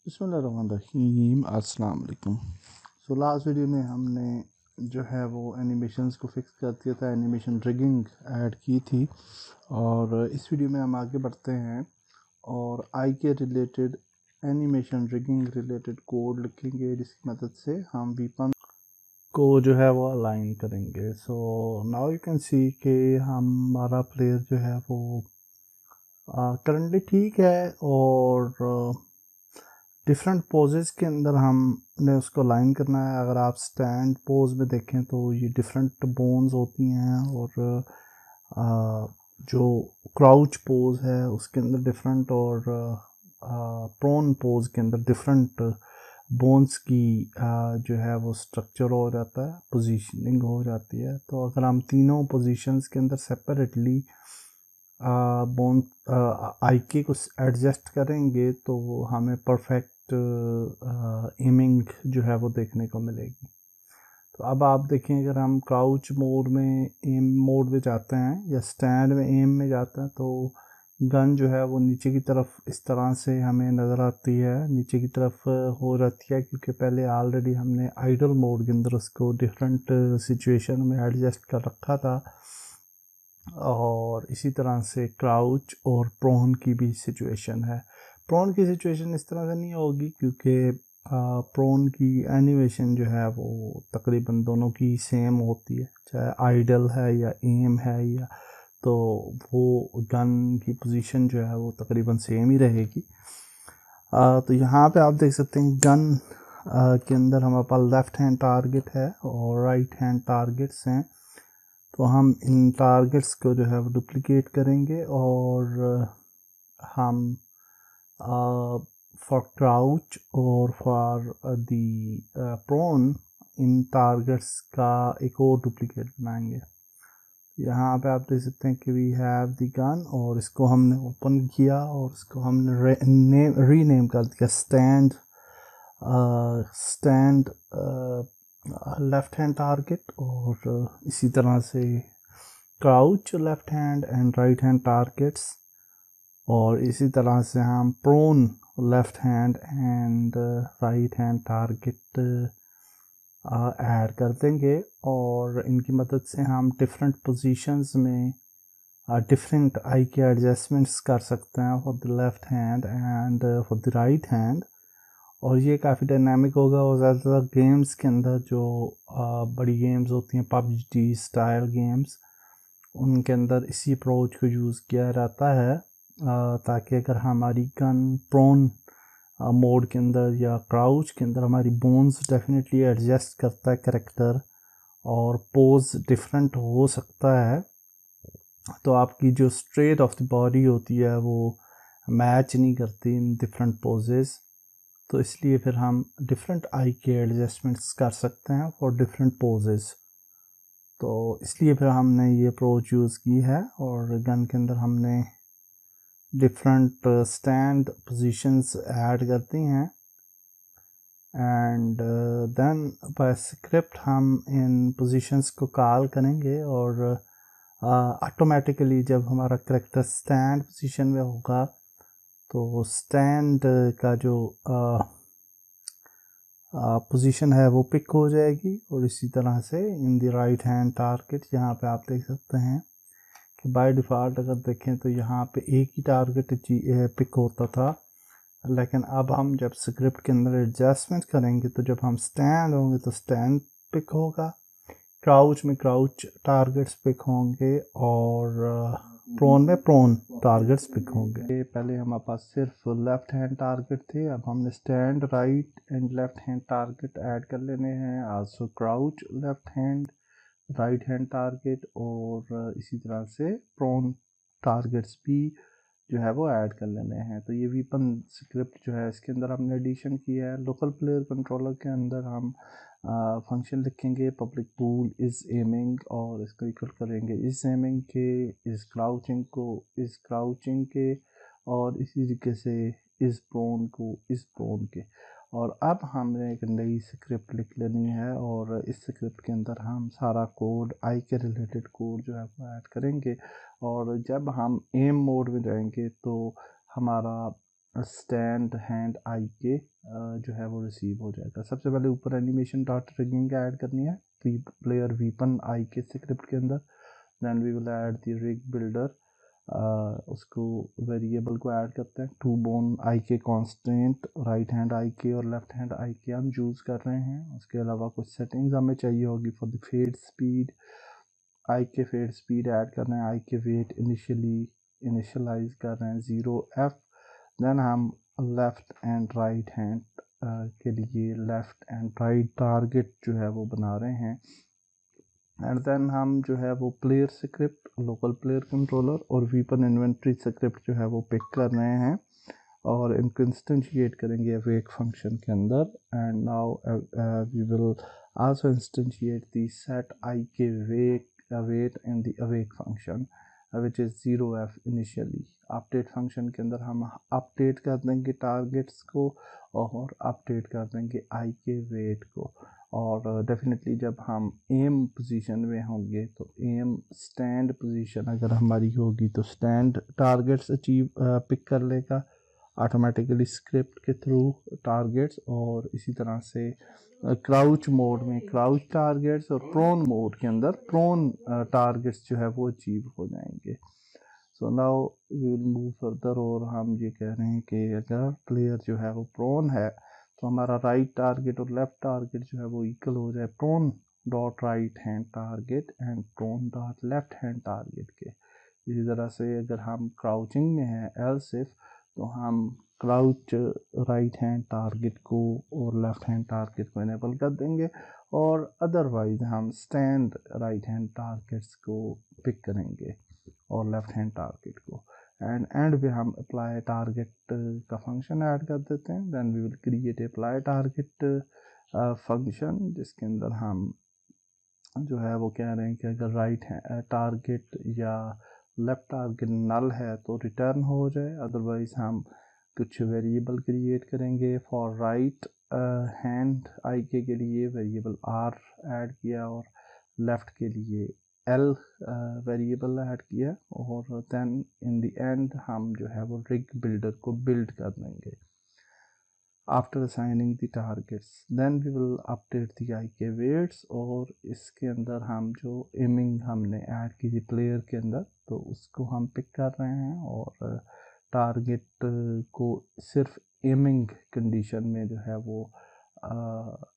बिस्मिल्लाहिर्रहमानिर्रहीम अस्सलाम वालेकुम। लास्ट वीडियो में हमने जो है वो एनिमेशंस को फिक्स कर दिया था, एनिमेशन रिगिंग ऐड की थी। और इस वीडियो में हम आगे बढ़ते हैं और आई के related animation rigging related code लिखेंगे, जिसकी मदद से हम वीपन को जो है वो अलाइन करेंगे। So now you can see कि हमारा प्लेयर जो है वो करंटली ठीक है और डिफरेंट पोजेस के अंदर हमने उसको लाइन करना है। अगर आप स्टैंड पोज में देखें तो ये डिफरेंट बोन्स होती हैं और जो क्राउच पोज है उसके अंदर डिफरेंट और प्रोन पोज के अंदर डिफरेंट बोन्स की जो है वो स्ट्रक्चर हो जाता है, पोजीशनिंग हो जाती है। तो अगर हम तीनों पोजीशंस के अंदर सेपरेटली बोन आईके को एडजस्ट करेंगे तो हमें परफेक्ट एमिंग जो है वो देखने को मिलेगी। तो अब आप देखें, अगर हम क्राउच मोड में एम मोड में जाते हैं या स्टैंड में एम में जाते हैं तो गन जो है वो नीचे की तरफ इस तरह से हमें नज़र आती है, नीचे की तरफ हो जाती है, क्योंकि पहले ऑलरेडी हमने आइडल मोड के अंदर उसको डिफरेंट सिचुएशन में एडजस्ट कर रखा था। और इसी तरह से क्राउच और प्रोन की भी सिचुएशन है। प्रोन की सिचुएशन इस तरह से नहीं होगी क्योंकि प्रोन की एनिमेशन जो है वो तकरीबन दोनों की सेम होती है, चाहे आइडल है या एम है या, तो वो गन की पोजीशन जो है वो तकरीबन सेम ही रहेगी। तो यहाँ पे आप देख सकते हैं गन के अंदर हमारे पास लेफ़्ट हैंड टारगेट है और राइट हैंड टारगेट्स हैं। तो हम इन टारगेट्स को जो है वो डुप्लिकेट करेंगे और हम फॉर क्राउच और फॉर दी प्रोन इन टारगेट्स का एक और डुप्लिकेट बनाएंगे। यहाँ पे आप देख सकते हैं कि वी हैव द गन और इसको हमने ओपन किया और इसको हमने रीनेम कर दिया स्टैंड लेफ्ट हैंड टारगेट, और इसी तरह से crouch left hand and right hand targets, और इसी तरह से हम prone left hand and right hand target add कर देंगे। और इनकी मदद से हम डिफरेंट पोजीशंस में डिफरेंट आई के एडजस्टमेंट्स कर सकते हैं for the left hand and for the right hand. और ये काफ़ी डायनामिक होगा और ज़्यादातर गेम्स के अंदर जो बड़ी गेम्स होती हैं, पबजी स्टाइल गेम्स, उनके अंदर इसी अप्रोच को यूज़ किया जाता है ताकि अगर हमारी गन प्रोन मोड के अंदर या क्राउच के अंदर हमारी बोन्स डेफिनेटली एडजस्ट करता है कैरेक्टर और पोज डिफरेंट हो सकता है, तो आपकी जो स्ट्रेट ऑफ द बॉडी होती है वो मैच नहीं करती इन डिफरेंट पोजेस। तो इसलिए फिर हम डिफरेंट आई के एडजस्टमेंट्स कर सकते हैं फॉर डिफरेंट पोजेस। तो इसलिए फिर हमने ये अप्रोच यूज़ की है और गन के अंदर हमने डिफरेंट स्टैंड पोजीशंस ऐड करती हैं एंड देन बाय स्क्रिप्ट हम इन पोजीशंस को कॉल करेंगे और ऑटोमेटिकली जब हमारा कैरेक्टर स्टैंड पोजीशन में होगा तो स्टैंड का जो पोजीशन है वो पिक हो जाएगी। और इसी तरह से इन द राइट हैंड टारगेट, यहाँ पे आप देख सकते हैं कि बाय डिफ़ॉल्ट अगर देखें तो यहाँ पे एक ही टारगेट पिक होता था, लेकिन अब हम जब स्क्रिप्ट के अंदर एडजस्टमेंट करेंगे तो जब हम स्टैंड होंगे तो स्टैंड पिक होगा, क्राउच में क्राउच टारगेट्स पिक होंगे और प्रोन में प्रोन टारगेट्स पिक होंगे। पहले हमारे पास सिर्फ लेफ्ट हैंड टारगेट थे, अब हमने stand right and left hand target add कर लेने हैं, also crouch left hand right hand target और इसी तरह से प्रोन टारगेट्स भी जो है वो ऐड कर लेने हैं। तो ये वीपन स्क्रिप्ट जो है इसके अंदर हमने एडिशन किया है। लोकल प्लेयर कंट्रोलर के अंदर हम फंक्शन लिखेंगे पब्लिक पूल इज़ एमिंग और इसको इक्वल करेंगे इज़ एमिंग के, इज़ क्राउचिंग को इज़ क्राउचिंग के, और इसी तरीके से इज़ प्रोन को इज़ प्रोन के। और अब हमने एक नई स्क्रिप्ट लिख लेनी है और इस स्क्रिप्ट के अंदर हम सारा कोड आई के रिलेटेड कोड जो है वो ऐड करेंगे। और जब हम एम मोड में जाएंगे तो हमारा स्टैंड हैंड आई के जो है वो रिसीव हो जाएगा। सबसे पहले ऊपर एनिमेशन डॉट रिगिंग ऐड करनी है प्लेयर वीपन आई के स्क्रिप्ट के अंदर। Then we will add the rig builder, उसको वेरिएबल को ऐड करते हैं। टू बोन आई के कांस्टेंट, राइट हैंड आई के और लेफ्ट हैंड आई के हम यूज़ कर रहे हैं। उसके अलावा कुछ सेटिंग्स हमें चाहिए होगी फॉर द फेड स्पीड। आई के फेड स्पीड ऐड कर रहे हैं। आई के वेट इनिशियलाइज कर रहे हैं 0f। देन हम लेफ़्ट एंड राइट हैंड के लिए लेफ़्ट एंड राइट टारगेट जो है वो बना रहे हैं। एंड देन हम जो है वो player script, local player controller और वीपन इन्वेंट्री स्क्रिप्ट जो है वो पिक कर रहे हैं और इनको इंस्टेंशिएट करेंगे अवेक फंक्शन के अंदर। And now we will also instantiate the set I K weight in the awake function which is 0f initially. Update function के अंदर हम अपडेट कर देंगे टारगेट्स को और अपडेट कर देंगे आई के वेट को। और डेफिनेटली जब हम एम पोजीशन में होंगे तो एम स्टैंड पोजीशन अगर हमारी होगी तो स्टैंड टारगेट्स अचीव पिक कर लेगा ऑटोमेटिकली स्क्रिप्ट के थ्रू टारगेट्स। और इसी तरह से क्राउच मोड में क्राउच टारगेट्स और प्रोन मोड के अंदर प्रोन टारगेट्स जो है वो अचीव हो जाएंगे। So now we will move further और हम ये कह रहे हैं कि अगर प्लेयर जो है वो प्रोन है तो हमारा राइट टारगेट और लेफ्ट टारगेट जो है वो इक्वल हो जाए prone dot right hand target and prone dot left hand target के। इसी तरह से अगर हम क्राउचिंग में हैं एल्स इफ तो हम क्राउच राइट हैंड टारगेट को और लेफ्ट हैंड टारगेट को इनेबल कर देंगे और अदरवाइज हम स्टैंड राइट हैंड टारगेट्स को पिक करेंगे और लेफ्ट हैंड टारगेट को। एंड पे हम अप्लाई टारगेट का फंक्शन ऐड कर देते हैं। Then we will create apply target function जिसके अंदर हम जो है वो कह रहे हैं कि अगर राइट है टारगेट या लेफ्ट टारगेट नल है तो रिटर्न हो जाए, अदरवाइज हम कुछ वेरिएबल क्रिएट करेंगे। फॉर राइट हैंड आई के लिए वेरिएबल आर ऐड किया और लेफ़्ट के लिए एल वेरिएबल ऐड किया और देन इन द एंड हम जो है वो रिग बिल्डर को बिल्ड कर देंगे after assigning the targets. Then we will update the I K weights और इसके अंदर हम जो एमिंग हमने ऐड की थी प्लेयर के अंदर तो उसको हम पिक कर रहे हैं और टारगेट को सिर्फ एमिंग कंडीशन में जो है वो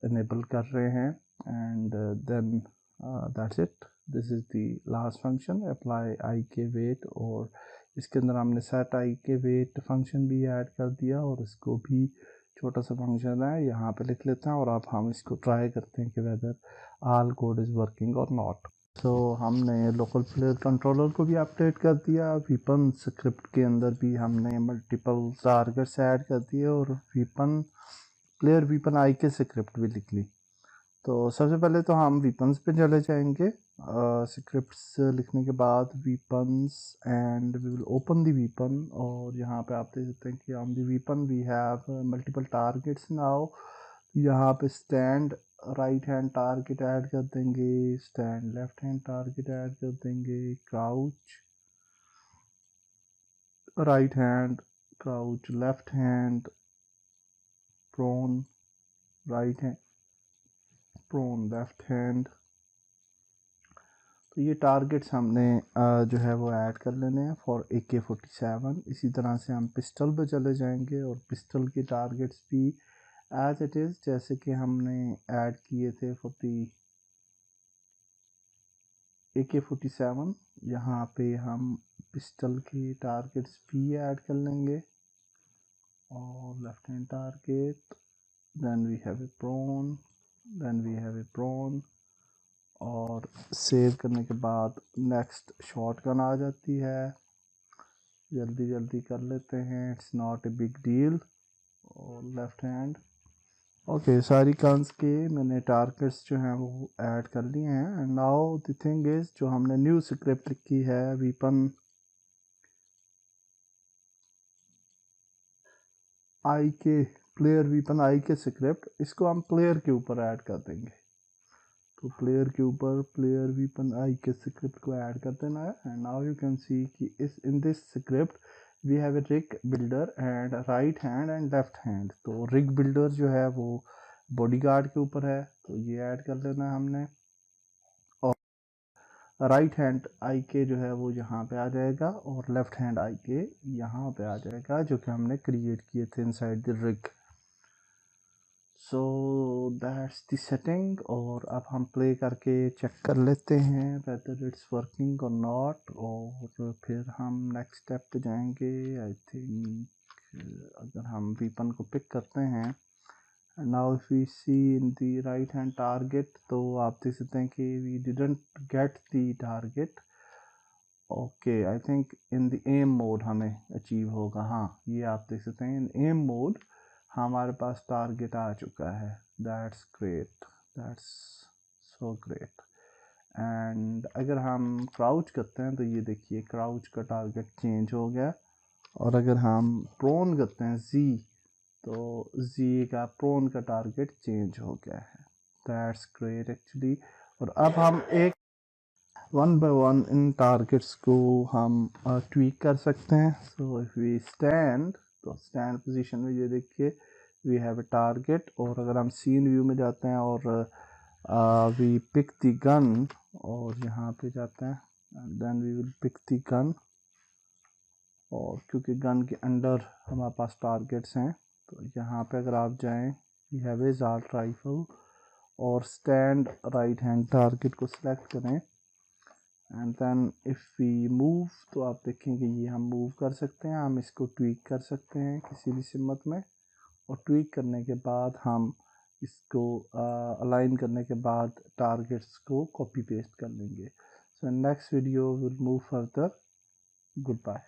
इनेबल कर रहे हैं। And then that's it, this is the last function apply I K weight. और इसके अंदर हमने set I K wait function भी ऐड कर दिया और इसको भी छोटा सा फंक्शन है यहाँ पे लिख लेते हैं और अब हम इसको ट्राई करते हैं कि whether all code is working और नॉट। तो हमने लोकल प्लेयर कंट्रोलर को भी अपडेट कर दिया। वीपन स्क्रिप्ट के अंदर भी हमने मल्टीपल टारगेट्स ऐड कर दिए और वीपन प्लेयर वीपन आई के स्क्रिप्ट भी लिख ली। तो सबसे पहले तो हम वीपन्स पे चले जाएंगे। स्क्रिप्ट्स लिखने के बाद weapons and we will open the weapon और यहाँ पे आप देख सकते हैं कि on the weapon we have multiple targets now. यहाँ पे stand right hand target add कर देंगे, stand left hand target add कर देंगे, crouch right hand, crouch left hand, prone right hand, prone left hand. तो ये टारगेट्स हमने जो है वो ऐड कर लेने हैं फॉर AK-47। इसी तरह से हम पिस्टल पे चले जाएंगे और पिस्टल के टारगेट्स भी एज इट इज़ जैसे कि हमने ऐड किए थे फॉर दी AK-47। यहाँ पे हम पिस्टल के टारगेट्स भी ऐड कर लेंगे और left hand target, then we have a prone, then we have a prone और सेव करने के बाद नेक्स्ट शॉटगन आ जाती है। जल्दी जल्दी कर लेते हैं, it's not a big deal. और लेफ्ट हैंड ओके, सारी गन्स के मैंने टारगेट्स जो हैं वो ऐड कर लिए हैं। And now the thing is जो हमने न्यू स्क्रिप्ट लिखी है वीपन आई के प्लेयर वीपन आई के स्क्रिप्ट, इसको हम प्लेयर के ऊपर ऐड कर देंगे। तो प्लेयर के ऊपर प्लेयर वीपन आई के स्क्रिप्ट को ऐड कर देना है। And now you can see कि इस in this script we have a rig builder and right hand and left hand. तो रिग बिल्डर जो है वो बॉडीगार्ड के ऊपर है, तो ये ऐड कर लेना है हमने। और राइट हैंड आई के जो है वो यहाँ पे आ जाएगा और लेफ्ट हैंड आई के यहाँ पे आ जाएगा, जो कि हमने क्रिएट किए थे inside the rig. So that's the setting. और अब हम प्ले करके चेक कर लेते हैं वेदर इट्स वर्किंग और नॉट, और फिर हम नेक्स्ट स्टेप पे जाएंगे। आई थिंक अगर हम वीपन को पिक करते हैं, now if we see in the right hand target, तो आप देख सकते हैं कि we didn't get the target. Okay, I think in the aim mode हमें अचीव होगा। हाँ, ये आप देख सकते हैं इन एम मोड हमारे पास टारगेट आ चुका है। That's great, that's so great. And अगर हम क्राउच करते हैं तो ये देखिए क्राउच का टारगेट चेंज हो गया। और अगर हम प्रोन करते हैं जी, तो जी का प्रोन का टारगेट चेंज हो गया है। That's great actually. और अब हम एक one by one in targets को हम ट्वीक कर सकते हैं। सो इफ वी स्टैंड, तो स्टैंड पोजीशन में ये देखिए वी हैव ए टारगेट। और अगर हम सीन व्यू में जाते हैं और वी पिक द गन और यहाँ पे जाते हैं, then we will pick the gun. और क्योंकि गन के अंडर हमारे पास टारगेट्स हैं, तो यहाँ पे अगर आप जाएं, we have a assault rifle और स्टैंड राइट हैंड टारगेट को सिलेक्ट करें। And then if we move, तो आप देखेंगे ये हम मूव कर सकते हैं, हम इसको ट्वीक कर सकते हैं किसी भी सिमत में। और ट्वीक करने के बाद हम इसको अलाइन करने के बाद टारगेट्स को कॉपी पेस्ट कर लेंगे। So next video will move further. Good bye.